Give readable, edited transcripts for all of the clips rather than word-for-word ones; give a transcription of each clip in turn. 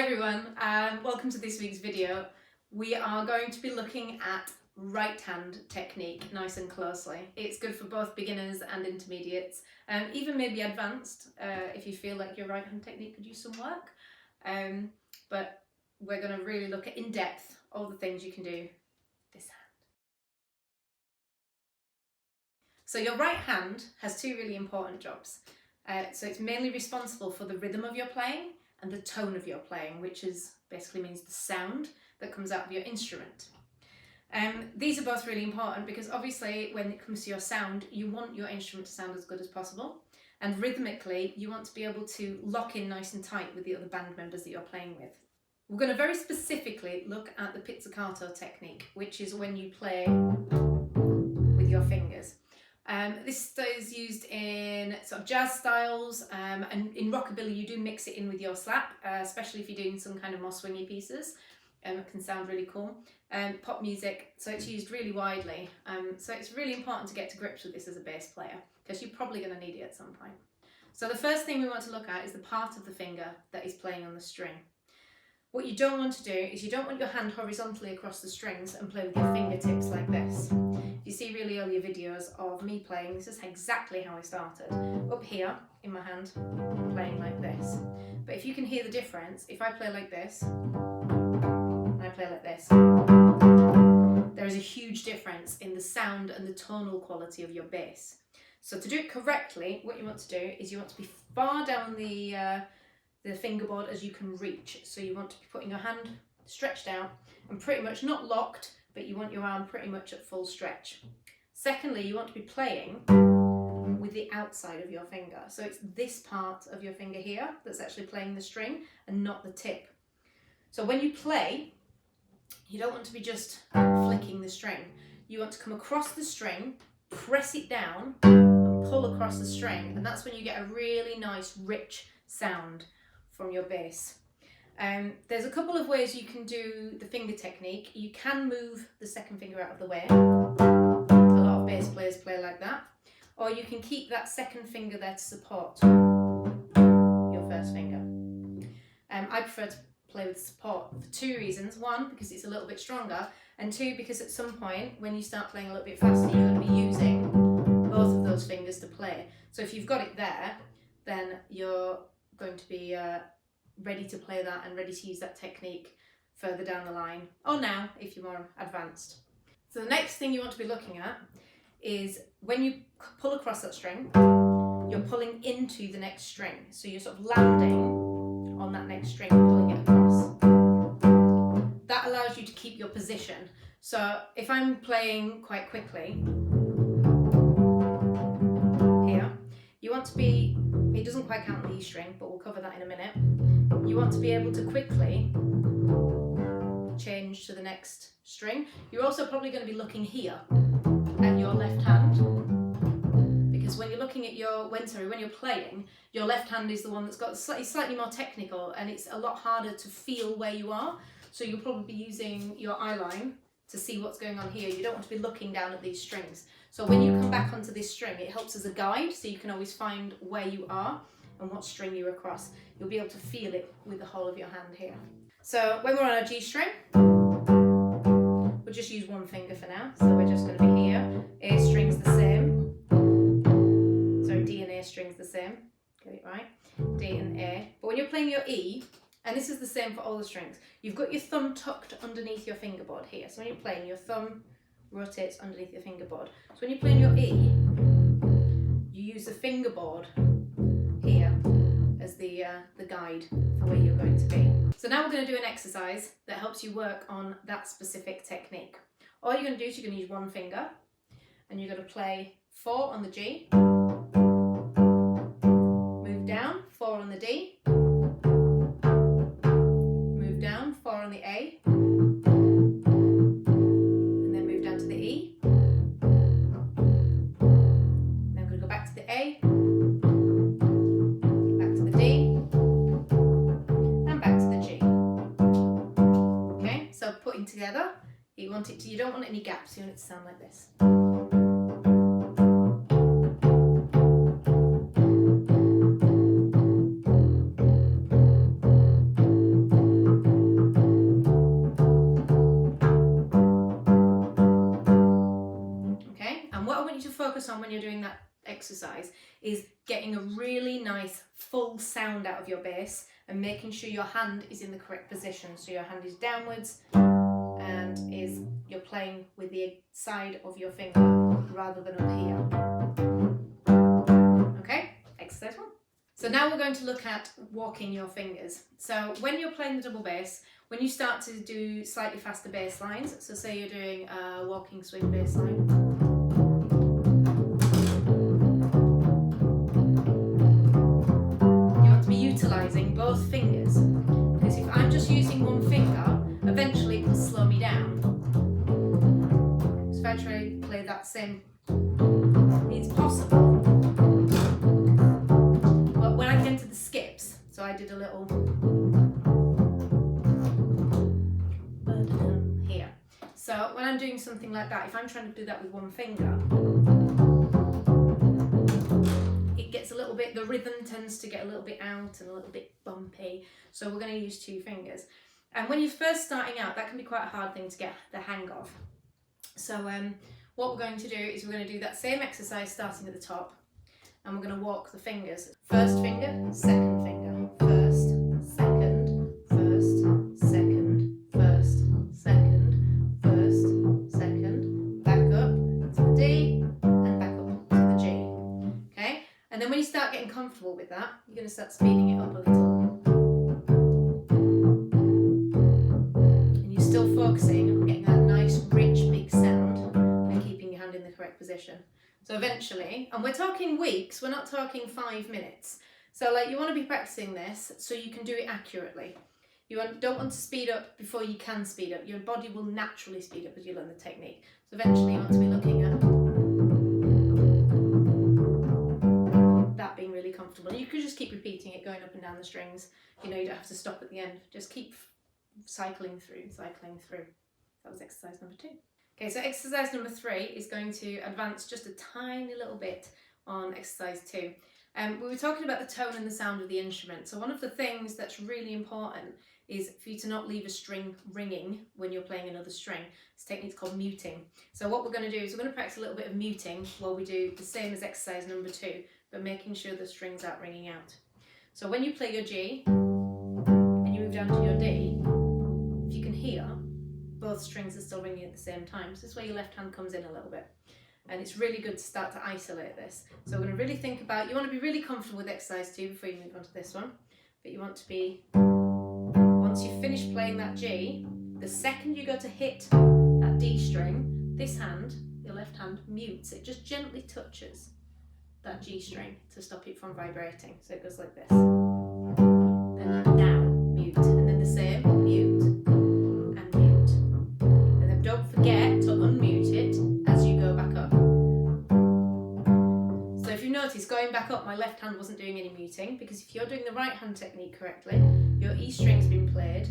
everyone, welcome to this week's video. We are going to be looking at right hand technique nice and closely. It's good for both beginners and intermediates, and even maybe advanced if you feel like your right hand technique could use some work. But we're going to really look at in depth all the things you can do this hand. So your right hand has two really important jobs. So it's mainly responsible for the rhythm of your playing and the tone of your playing, which basically means the sound that comes out of your instrument. These are both really important because obviously when it comes to your sound, you want your instrument to sound as good as possible, and rhythmically you want to be able to lock in nice and tight with the other band members that you're playing with. We're going to very specifically look at the pizzicato technique, which is when you play with your fingers. This is used in sort of jazz styles, and in rockabilly you do mix it in with your slap, especially if you're doing some kind of more swingy pieces. It can sound really cool. Pop music, so it's used really widely. So it's really important to get to grips with this as a bass player, because you're probably going to need it at some point. So the first thing we want to look at is the part of the finger that is playing on the string. What you don't want to do is you don't want your hand horizontally across the strings and play with your fingertips like this. If you see really earlier videos of me playing, this is exactly how I started. Up here in my hand, playing like this. But if you can hear the difference, if I play like this, and I play like this, there is a huge difference in the sound and the tonal quality of your bass. So to do it correctly, what you want to do is you want to be far down the fingerboard as you can reach. So you want to be putting your hand stretched out and pretty much not locked, but you want your arm pretty much at full stretch. Secondly, you want to be playing with the outside of your finger. So it's this part of your finger here that's actually playing the string and not the tip. So when you play, you don't want to be just flicking the string. You want to come across the string, press it down and pull across the string, and that's when you get a really nice rich sound from your bass. There's a couple of ways you can do the finger technique. You can move the second finger out of the way. A lot of bass players play like that. Or you can keep that second finger there to support your first finger. I prefer to play with support for two reasons. One, because it's a little bit stronger, and two, because at some point when you start playing a little bit faster, you're going to be using both of those fingers to play. So if you've got it there, then you're going to be ready to play that and ready to use that technique further down the line, or now if you're more advanced. So the next thing you want to be looking at is when you pull across that string, you're pulling into the next string. So you're sort of landing on that next string, pulling it across. That allows you to keep your position. So if I'm playing quite quickly, here, you want to be, it doesn't quite count the E string, but we'll cover that in a minute. You want to be able to quickly change to the next string. You're also probably going to be looking here at your left hand, because when you're looking at when you're playing, your left hand is the one that's got slightly more technical, and it's a lot harder to feel where you are. So you'll probably be using your eye line to see what's going on here. You don't want to be looking down at these strings. So when you come back onto this string, it helps as a guide, so you can always find where you are and what string you're across. You'll be able to feel it with the whole of your hand here. So when we're on a G string, we'll just use one finger for now. So we're just going to be here. A string's the same. So D and A strings the same. Get it right? D and A. But when you're playing your E, and this is the same for all the strings, you've got your thumb tucked underneath your fingerboard here. So when you're playing, your thumb rotates underneath your fingerboard. So when you're playing your E, you use the fingerboard here as the guide for where you're going to be. So now we're going to do an exercise that helps you work on that specific technique. All you're going to do is you're going to use one finger, and you're going to play 4 on the G, move down, 4 on the D, move down, 4 on the A, and then move down to the E, then I'm going to go back to the A, back to the D, and back to the G. Okay, so putting together, you don't want any gaps, you want it to sound like this. focus on when you're doing that exercise is getting a really nice full sound out of your bass and making sure your hand is in the correct position. So your hand is downwards and you're playing with the side of your finger rather than up here. Okay, exercise 1. So now we're going to look at walking your fingers. So when you're playing the double bass, when you start to do slightly faster bass lines, so say you're doing a walking swing bass line, you want to be utilising both fingers, because if I'm just using one finger, eventually it will slow me down. So if I try to play that same, it's possible, but when I get into the skips, so I did a little here. So when I'm doing something like that, if I'm trying to do that with one finger, it gets a little bit, the rhythm tends to get a little bit out and a little bit bumpy. So we're going to use 2 fingers. And when you're first starting out, that can be quite a hard thing to get the hang of. So what we're going to do is we're going to do that same exercise starting at the top, and we're going to walk the fingers. First finger, second finger, first, second, first, second, first, second, first, second, back up to the D and back up to the G. Okay? And then when you start getting comfortable with that, you're going to start speeding it up a little. And you're still focusing on getting that nice, rich, big sound and keeping your hand in the correct position. So eventually, and we're talking weeks, we're not talking 5 minutes. So like you want to be practicing this so you can do it accurately. You don't want to speed up before you can speed up. Your body will naturally speed up as you learn the technique. So eventually you want to be looking at that being really comfortable. You could just keep repeating it, going up and down the strings. You know, you don't have to stop at the end. Just keep cycling through. That was exercise number 2. Okay, so exercise number 3 is going to advance just a tiny little bit on exercise 2. We were talking about the tone and the sound of the instrument. So one of the things that's really important is for you to not leave a string ringing when you're playing another string. This technique's called muting. So what we're going to do is we're going to practice a little bit of muting while we do the same as exercise number 2, but making sure the strings aren't ringing out. So when you play your G and you move down to your D, if you can hear, both strings are still ringing at the same time. So this is where your left hand comes in a little bit. And it's really good to start to isolate this. So we're going to really think about, you want to be really comfortable with exercise 2 before you move on to this one. But you want to be, once you've finished playing that G, the second you go to hit that D string, this hand, your left hand, mutes. It just gently touches that G string to stop it from vibrating. So it goes like this. Then down, mute. And then the same, mute. Don't forget to unmute it as you go back up. So if you notice, going back up, my left hand wasn't doing any muting, because if you're doing the right hand technique correctly, your E string's been played,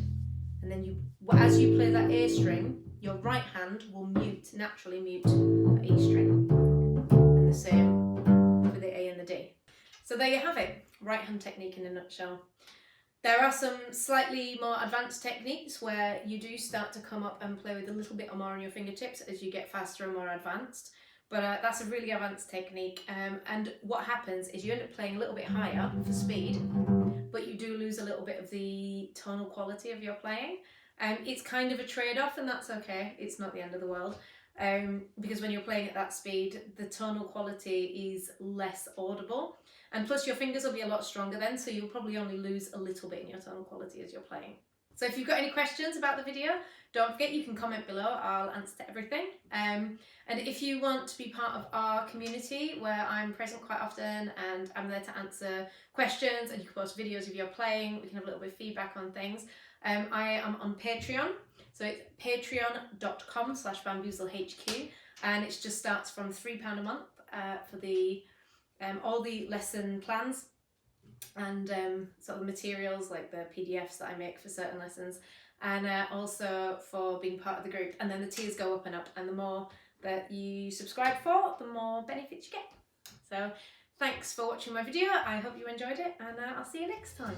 and then as you play that A string, your right hand will naturally mute that E string. And the same with the A and the D. So there you have it, right hand technique in a nutshell. There are some slightly more advanced techniques where you do start to come up and play with a little bit more on your fingertips as you get faster and more advanced. But that's a really advanced technique. And what happens is you end up playing a little bit higher for speed, but you do lose a little bit of the tonal quality of your playing. It's kind of a trade-off, and that's okay. It's not the end of the world. Because when you're playing at that speed, the tonal quality is less audible. And plus your fingers will be a lot stronger then, so you'll probably only lose a little bit in your tonal quality as you're playing. So if you've got any questions about the video, don't forget you can comment below. I'll answer to everything. And if you want to be part of our community where I'm present quite often and I'm there to answer questions, and you can post videos of your playing, we can have a little bit of feedback on things. I am on Patreon. So it's patreon.com/bamboozlehq, and it just starts from £3 a month for the all the lesson plans and sort of materials like the PDFs that I make for certain lessons, and also for being part of the group. And then the tiers go up and up, and the more that you subscribe for, the more benefits you get. So thanks for watching my video. I hope you enjoyed it, and I'll see you next time.